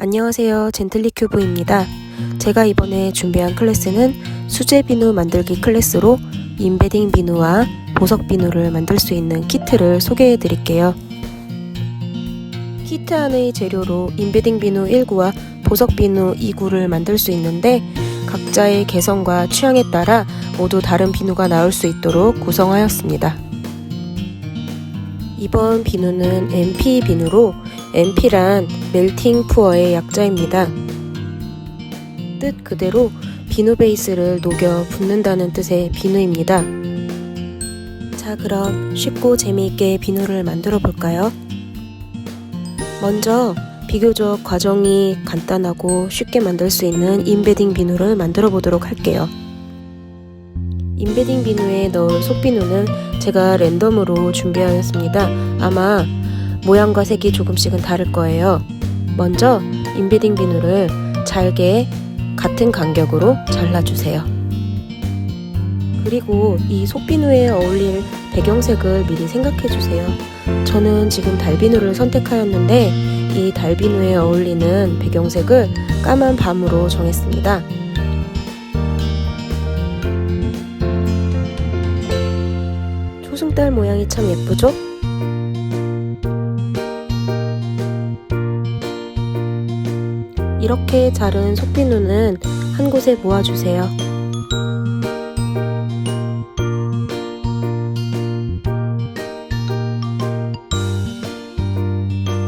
안녕하세요, 젠틀리큐브입니다. 제가 이번에 준비한 클래스는 수제 비누 만들기 클래스로 인베딩 비누와 보석 비누를 만들 수 있는 키트를 소개해 드릴게요. 키트 안의 재료로 인베딩 비누 1구와 보석 비누 2구를 만들 수 있는데 각자의 개성과 취향에 따라 모두 다른 비누가 나올 수 있도록 구성하였습니다. 이번 비누는 MP 비누로 MP란 멜팅 푸어의 약자입니다. 뜻 그대로 비누 베이스를 녹여 붓는다는 뜻의 비누입니다. 자, 그럼 쉽고 재미있게 비누를 만들어 볼까요? 먼저 비교적 과정이 간단하고 쉽게 만들 수 있는 인베딩 비누를 만들어 보도록 할게요. 인베딩 비누에 넣을 속비누는 제가 랜덤으로 준비하였습니다. 아마 모양과 색이 조금씩은 다를 거예요. 먼저 인베딩 비누를 잘게 같은 간격으로 잘라주세요. 그리고 이 속비누에 어울릴 배경색을 미리 생각해주세요. 저는 지금 달비누를 선택하였는데 이 달비누에 어울리는 배경색을 까만 밤으로 정했습니다. 초승달 모양이 참 예쁘죠? 이렇게 자른 속비누는 한 곳에 모아주세요.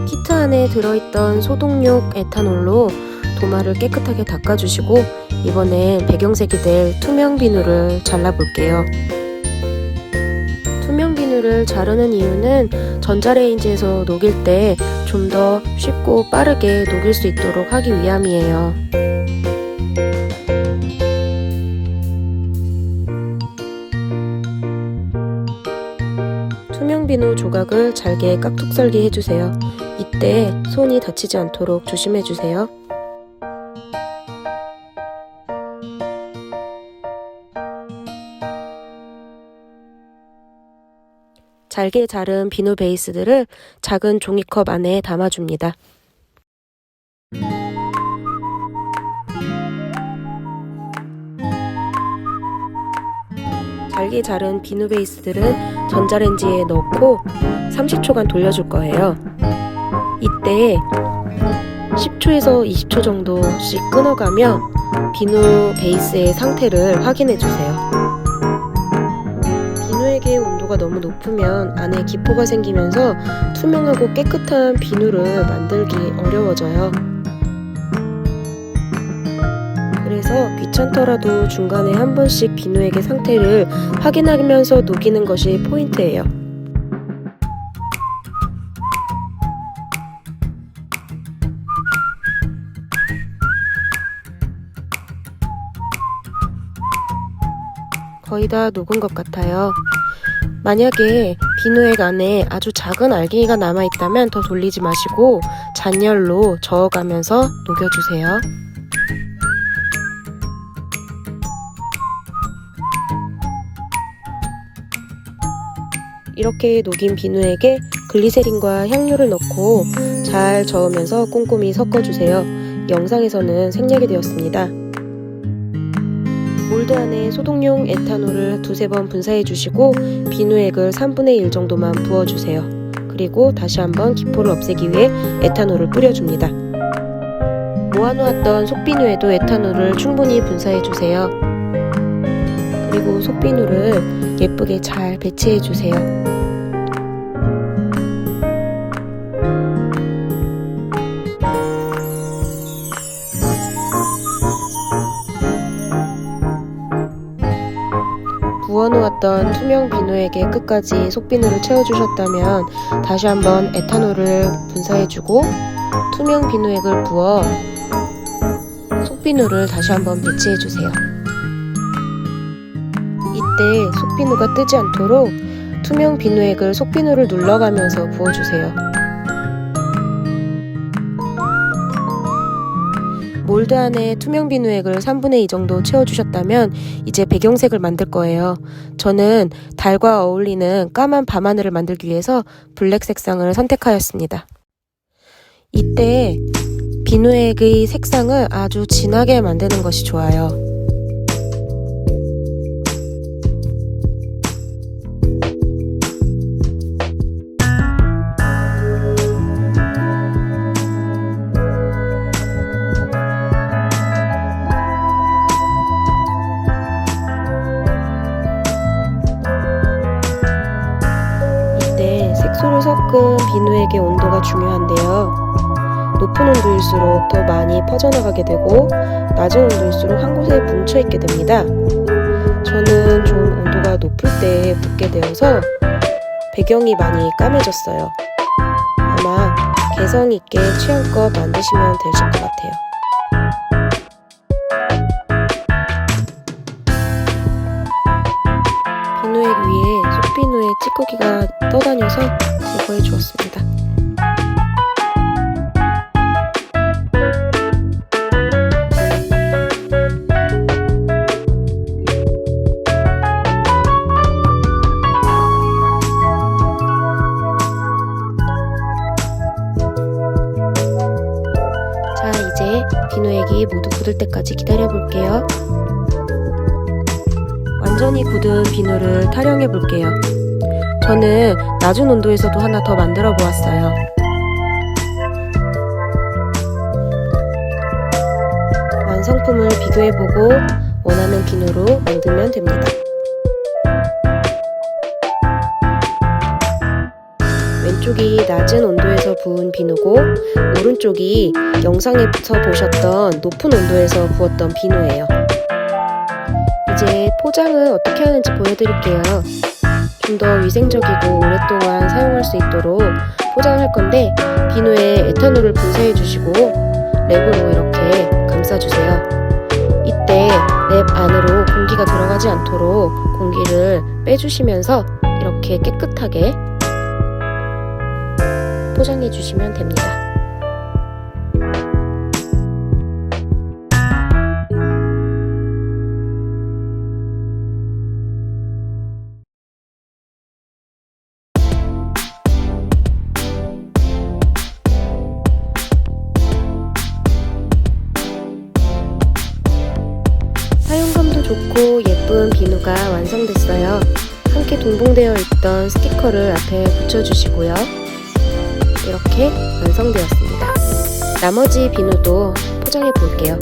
키트 안에 들어있던 소독용 에탄올로 도마를 깨끗하게 닦아주시고 이번엔 배경색이 될 투명 비누를 잘라볼게요. 투명 비누를 자르는 이유는 전자레인지에서 녹일 때 좀 더 쉽고 빠르게 녹일 수 있도록 하기 위함이에요. 투명 비누 조각을 잘게 깍둑썰기 해주세요. 이때 손이 다치지 않도록 조심해주세요. 잘게 자른 비누 베이스들을 작은 종이컵 안에 담아줍니다. 잘게 자른 비누 베이스들은 전자레인지에 넣고 30초간 돌려줄 거예요. 이때 10초에서 20초 정도씩 끊어가며 비누 베이스의 상태를 확인해주세요. 비누액의 온도가 너무 높으면 안에 기포가 생기면서 투명하고 깨끗한 비누를 만들기 어려워져요. 그래서 귀찮더라도 중간에 한 번씩 비누액의 상태를 확인하면서 녹이는 것이 포인트예요. 거의 다 녹은 것 같아요. 만약에 비누액 안에 아주 작은 알갱이가 남아있다면 더 돌리지 마시고 잔열로 저어가면서 녹여주세요. 이렇게 녹인 비누액에 글리세린과 향료를 넣고 잘 저으면서 꼼꼼히 섞어주세요. 영상에서는 생략이 되었습니다. 몰드 안에 소독용 에탄올을 두세 번 분사해 주시고 비누액을 3분의 1 정도만 부어주세요. 그리고 다시 한번 기포를 없애기 위해 에탄올을 뿌려줍니다. 모아놓았던 속비누에도 에탄올을 충분히 분사해 주세요. 그리고 속비누를 예쁘게 잘 배치해 주세요. 부어놓았던 투명 비누액에 끝까지 속비누를 채워주셨다면 다시 한번 에탄올을 분사해주고 투명 비누액을 부어 속비누를 다시 한번 배치해주세요. 이때 속비누가 뜨지 않도록 투명 비누액을 속비누를 눌러가면서 부어주세요. 몰드 안에 투명 비누액을 3분의 2 정도 채워주셨다면 이제 배경색을 만들 거예요. 저는 달과 어울리는 까만 밤하늘을 만들기 위해서 블랙 색상을 선택하였습니다. 이때 비누액의 색상을 아주 진하게 만드는 것이 좋아요. 이때 색소를 섞은 비누액의 온도가 중요한데요. 높은 온도일수록 더 많이 퍼져나가게 되고 낮은 온도일수록 한 곳에 뭉쳐있게 됩니다. 저는 좀 온도가 높을 때 붓게 되어서 배경이 많이 까매졌어요. 아마 개성있게 취향껏 만드시면 되실 것 같아요. 비누액 위에 속비누의 찌꺼기가 떠다녀서 제거해 주었습니다. 자, 이제 비누액이 모두 굳을 때까지 기다려 볼게요. 완전히 굳은 비누를 타령해 볼게요. 저는 낮은 온도에서도 하나 더 만들어 보았어요. 완성품을 비교해 보고 원하는 비누로 만들면 됩니다. 왼쪽이 낮은 온도에서 부은 비누고 오른쪽이 영상에서 보셨던 높은 온도에서 부었던 비누예요. 이제 포장을 어떻게 하는지 보여드릴게요. 좀 더 위생적이고 오랫동안 사용할 수 있도록 포장을 할 건데 비누에 에탄올을 분사해 주시고 랩으로 이렇게 감싸주세요. 이때 랩 안으로 공기가 들어가지 않도록 공기를 빼주시면서 이렇게 깨끗하게 포장해 주시면 됩니다. 사용감도 좋고 예쁜 비누가 완성됐어요. 함께 동봉되어 있던 스티커를 앞에 붙여주시고요. 이렇게 완성되었습니다. 나머지 비누도 포장해 볼게요.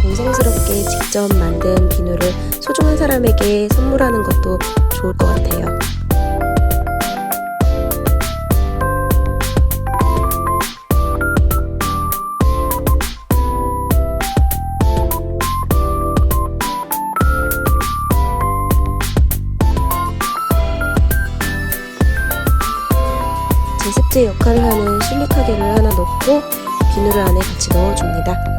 정성스럽게 직접 만든 비누를 소중한 사람에게 선물하는 것도 좋을 것 같아요. 제습제 역할을 하는 실리카겔을 하나 넣고 비누를 안에 같이 넣어줍니다.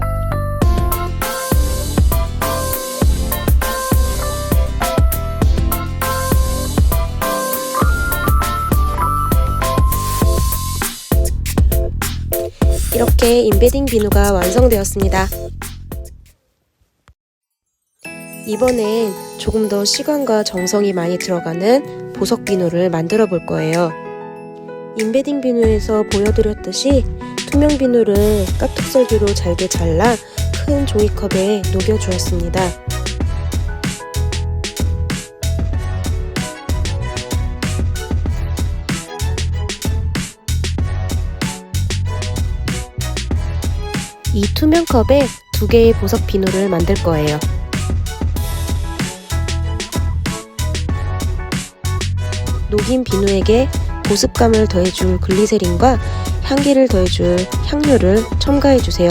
이렇게 인베딩 비누가 완성되었습니다. 이번엔 조금 더 시간과 정성이 많이 들어가는 보석 비누를 만들어 볼 거예요. 인베딩 비누에서 보여드렸듯이 투명 비누를 깍둑썰기로 잘게 잘라 큰 종이컵에 녹여 주었습니다. 이 투명 컵에 2개의 보석 비누를 만들 거예요. 녹인 비누액에 보습감을 더해줄 글리세린과 향기를 더해줄 향료를 첨가해주세요.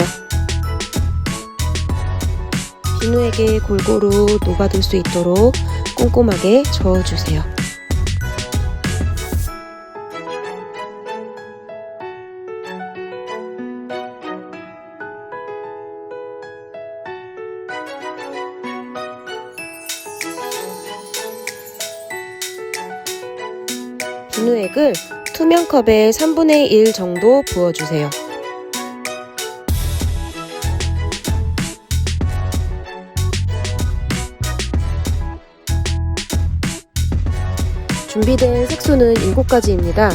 비누액에 골고루 녹아들 수 있도록 꼼꼼하게 저어주세요. 비누액을 투명 컵에 3분의 1 정도 부어주세요. 준비된 색소는 7가지입니다.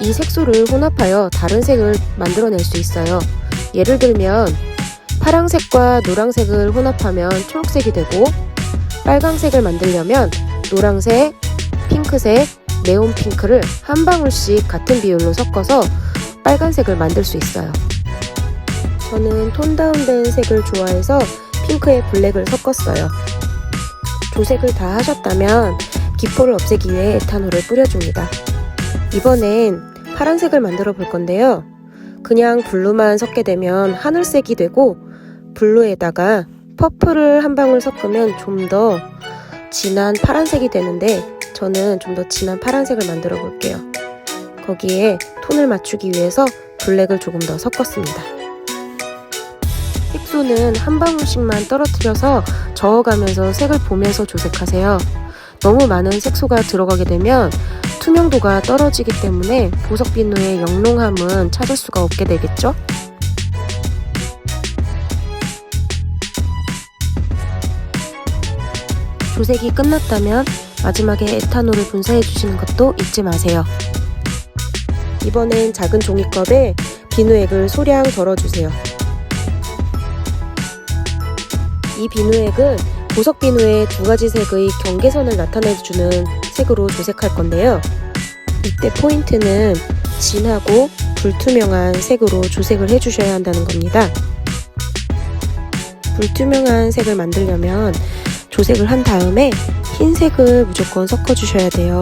이 색소를 혼합하여 다른 색을 만들어낼 수 있어요. 예를 들면 파랑색과 노란색을 혼합하면 초록색이 되고, 빨강색을 만들려면 노란색, 핑크색, 네온핑크를 한 방울씩 같은 비율로 섞어서 빨간색을 만들 수 있어요. 저는 톤 다운된 색을 좋아해서 핑크에 블랙을 섞었어요. 조색을 다 하셨다면 기포를 없애기 위해 에탄올을 뿌려줍니다. 이번엔 파란색을 만들어 볼 건데요. 그냥 블루만 섞게 되면 하늘색이 되고, 블루에다가 퍼플을 한 방울 섞으면 좀 더 진한 파란색이 되는데, 저는 좀 더 진한 파란색을 만들어 볼게요. 거기에 톤을 맞추기 위해서 블랙을 조금 더 섞었습니다. 색소는 한 방울씩만 떨어뜨려서 저어가면서 색을 보면서 조색하세요. 너무 많은 색소가 들어가게 되면 투명도가 떨어지기 때문에 보석 비누의 영롱함은 찾을 수가 없게 되겠죠? 조색이 끝났다면 마지막에 에탄올을 분사해 주시는 것도 잊지 마세요. 이번엔 작은 종이컵에 비누액을 소량 덜어주세요. 이 비누액은 보석 비누의 2가지 색의 경계선을 나타내주는 색으로 조색할 건데요. 이때 포인트는 진하고 불투명한 색으로 조색을 해주셔야 한다는 겁니다. 불투명한 색을 만들려면 조색을 한 다음에 흰색을 무조건 섞어주셔야 돼요.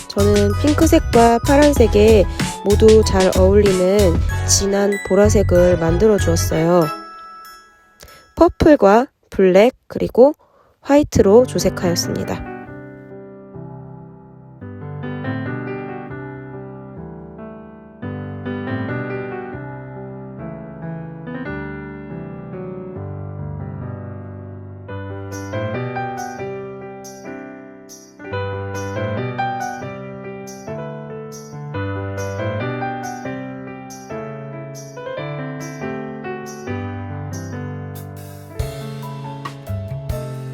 저는 핑크색과 파란색에 모두 잘 어울리는 진한 보라색을 만들어 주었어요. 퍼플과 블랙 그리고 화이트로 조색하였습니다.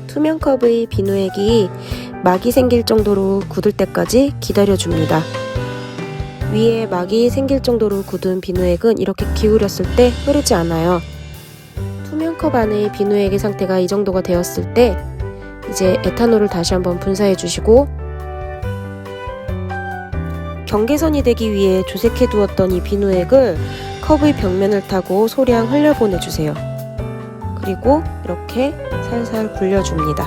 투명컵의 비누액이 막이 생길 정도로 굳을 때까지 기다려줍니다. 위에 막이 생길 정도로 굳은 비누액은 이렇게 기울였을 때 흐르지 않아요. 투명컵 안의 비누액의 상태가 이 정도가 되었을 때 이제 에탄올을 다시 한번 분사해 주시고, 경계선이 되기 위해 조색해 두었던 이 비누액을 컵의 벽면을 타고 소량 흘려보내 주세요. 그리고 이렇게 살살 불려줍니다.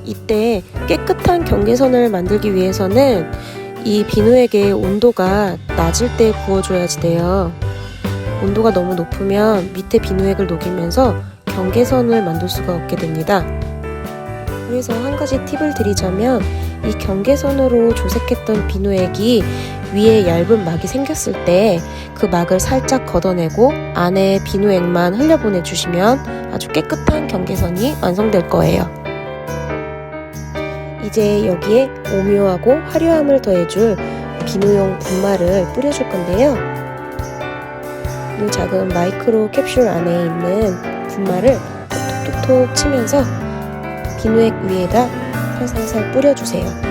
이때 깨끗한 경계선을 만들기 위해서는 이 비누액의 온도가 낮을 때 부어줘야지 돼요. 온도가 너무 높으면 밑에 비누액을 녹이면서 경계선을 만들 수가 없게 됩니다. 그래서 한 가지 팁을 드리자면, 이 경계선으로 조색했던 비누액이 위에 얇은 막이 생겼을 때 그 막을 살짝 걷어내고 안에 비누액만 흘려보내 주시면 아주 깨끗한 경계선이 완성될 거예요. 이제 여기에 오묘하고 화려함을 더해줄 비누용 분말을 뿌려줄 건데요. 이 작은 마이크로 캡슐 안에 있는 분말을 톡톡톡 치면서 비누액 위에다 살살살 뿌려주세요.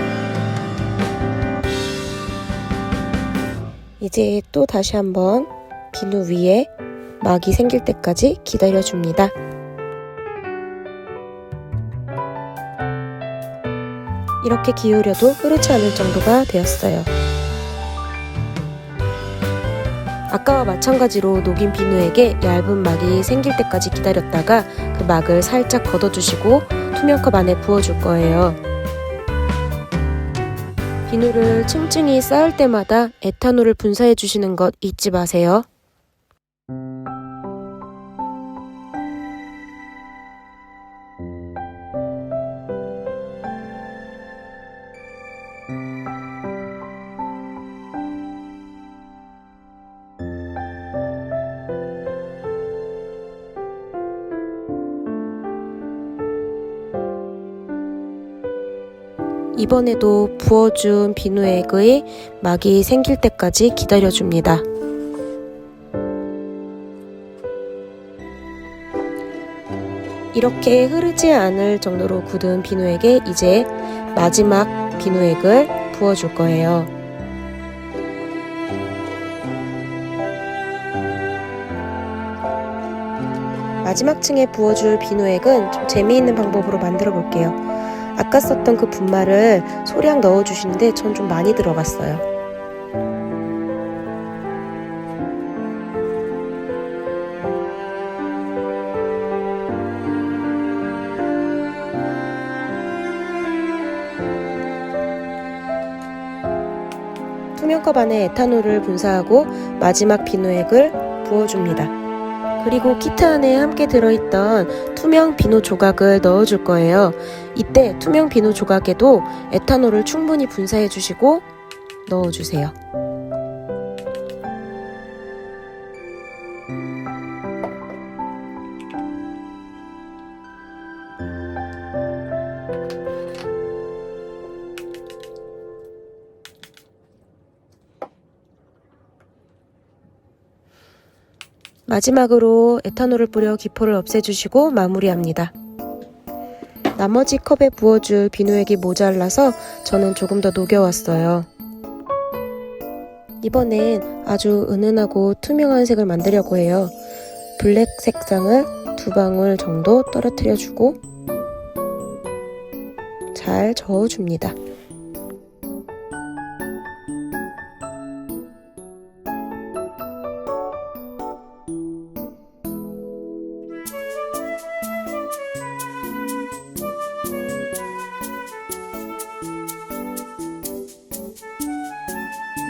이제 또 다시 한번 비누 위에 막이 생길 때까지 기다려줍니다. 이렇게 기울여도 흐르지 않을 정도가 되었어요. 아까와 마찬가지로 녹인 비누액에 얇은 막이 생길 때까지 기다렸다가 그 막을 살짝 걷어주시고 투명컵 안에 부어줄 거예요. 비누를 층층이 쌓을 때마다 에탄올을 분사해 주시는 것 잊지 마세요. 이번에도 부어준 비누액의 막이 생길 때까지 기다려줍니다. 이렇게 흐르지 않을 정도로 굳은 비누액에 이제 마지막 비누액을 부어줄 거예요. 마지막 층에 부어줄 비누액은 좀 재미있는 방법으로 만들어 볼게요. 아까 썼던 그 분말을 소량 넣어주시는데 전 좀 많이 들어갔어요. 투명컵 안에 에탄올을 분사하고 마지막 비누액을 부어줍니다. 그리고 키트 안에 함께 들어있던 투명 비누 조각을 넣어줄 거예요. 이때 투명 비누 조각에도 에탄올을 충분히 분사해 주시고 넣어주세요. 마지막으로 에탄올을 뿌려 기포를 없애주시고 마무리합니다. 나머지 컵에 부어줄 비누액이 모자라서 저는 조금 더 녹여왔어요. 이번엔 아주 은은하고 투명한 색을 만들려고 해요. 블랙 색상을 2방울 정도 떨어뜨려주고 잘 저어줍니다.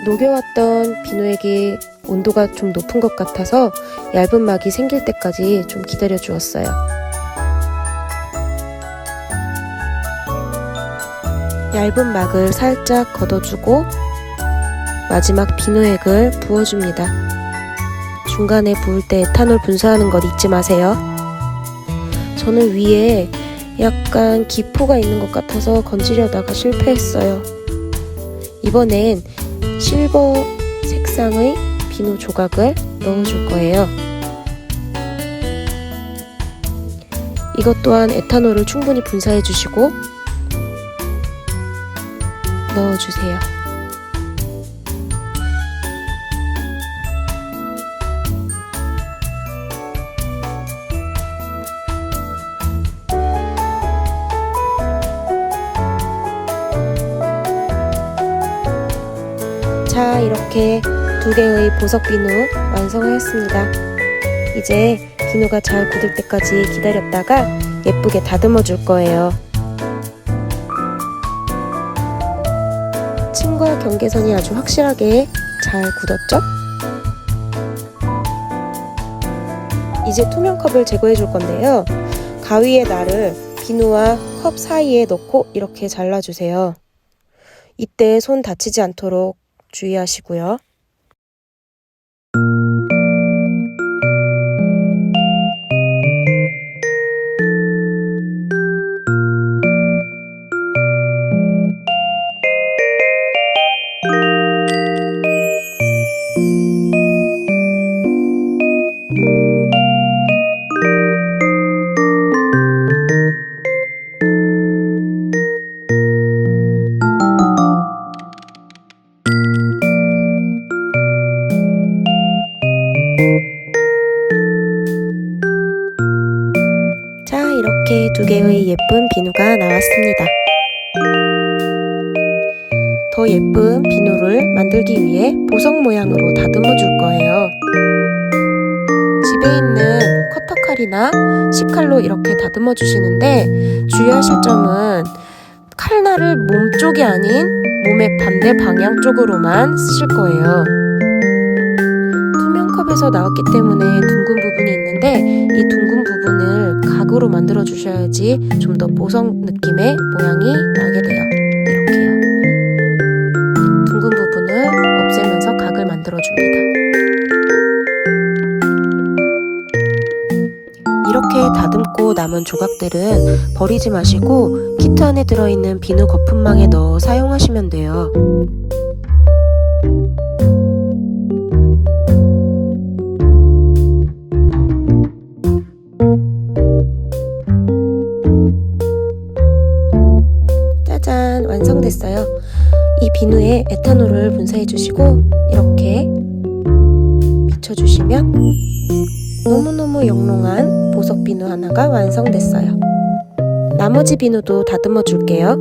녹여왔던 비누액이 온도가 좀 높은 것 같아서 얇은 막이 생길 때까지 좀 기다려 주었어요. 얇은 막을 살짝 걷어주고 마지막 비누액을 부어줍니다. 중간에 부을 때 에탄올 분사하는 것 잊지 마세요. 저는 위에 약간 기포가 있는 것 같아서 건지려다가 실패했어요. 이번엔 실버 색상의 비누 조각을 넣어줄 거예요. 이것 또한 에탄올을 충분히 분사해 주시고 넣어주세요. 자, 이렇게 2개의 보석 비누 완성하였습니다. 이제 비누가 잘 굳을 때까지 기다렸다가 예쁘게 다듬어 줄 거예요. 층과 경계선이 아주 확실하게 잘 굳었죠? 이제 투명컵을 제거해 줄 건데요. 가위의 날을 비누와 컵 사이에 넣고 이렇게 잘라주세요. 이때 손 다치지 않도록 주의하시고요. 자, 이렇게 2개의 예쁜 비누가 나왔습니다. 더 예쁜 비누를 만들기 위해 보석 모양으로 다듬어 줄 거예요. 집에 있는 커터칼이나 식칼로 이렇게 다듬어 주시는데 주의하실 점은 칼날을 몸 쪽이 아닌 몸의 반대 방향 쪽으로만 쓰실 거예요. 투명 컵에서 나왔기 때문에 둥근 부분이 있는데 이 둥근 부분을 각으로 만들어 주셔야지 좀 더 보석 느낌의 모양이 나게 돼요. 이렇게요. 둥근 부분을 없애면서 각을 만들어 줍니다. 이렇게 다듬고 남은 조각들은 버리지 마시고 키트 안에 들어있는 비누 거품망에 넣어 사용하시면 돼요. 짜잔, 완성됐어요. 이 비누에 에탄올을 분사해 주시고 이렇게 비춰주시면 너무너무 영롱한 보석 비누 하나가 완성됐어요. 나머지 비누도 다듬어 줄게요.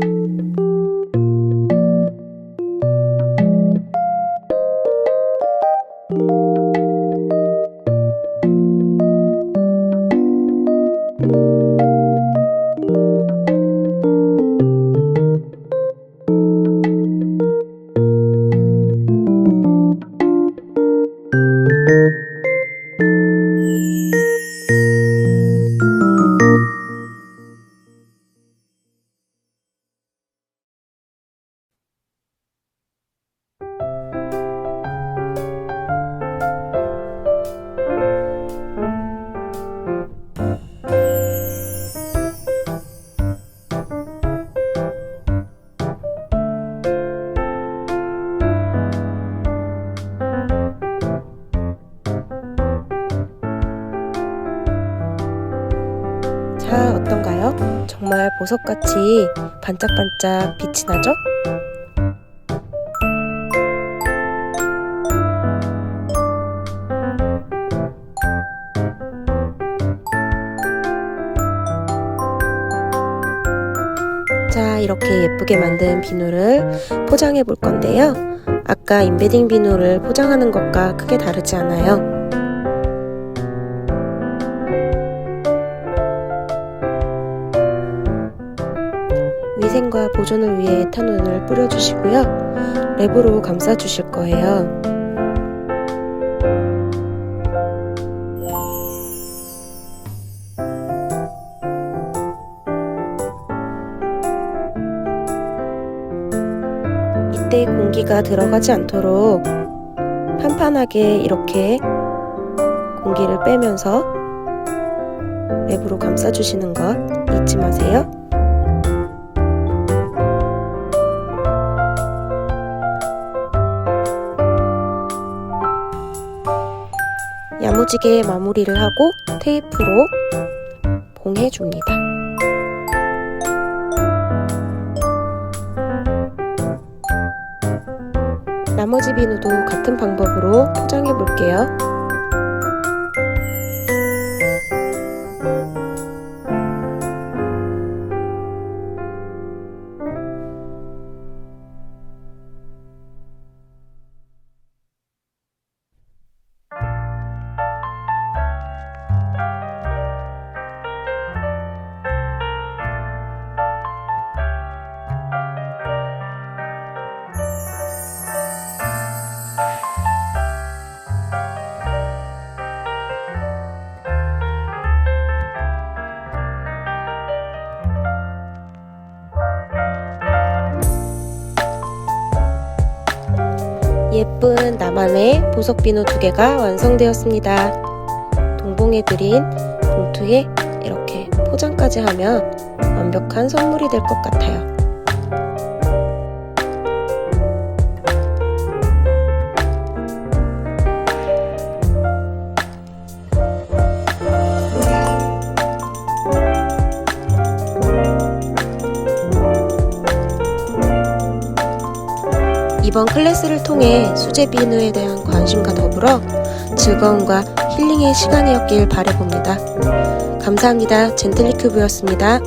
자, 어떤가요? 정말 보석같이 반짝반짝 빛이 나죠? 자, 이렇게 예쁘게 만든 비누를 포장해 볼 건데요. 아까 인베딩 비누를 포장하는 것과 크게 다르지 않아요. 위생과 보존을 위해 에탄올을 뿌려주시고요. 랩으로 감싸주실 거예요. 이때 공기가 들어가지 않도록 판판하게 이렇게 공기를 빼면서 랩으로 감싸주시는 것 잊지 마세요. 야무지게 마무리를 하고 테이프로 봉해줍니다. 나머지 비누도 같은 방법으로 포장해 볼게요. 예쁜 나만의 보석 비누 2개가 완성되었습니다. 동봉해드린 봉투에 이렇게 포장까지 하면 완벽한 선물이 될 것 같아요. 이번 클래스를 통해 수제 비누에 대한 관심과 더불어 즐거움과 힐링의 시간이었길 바라봅니다. 감사합니다. 젠틀리큐브였습니다.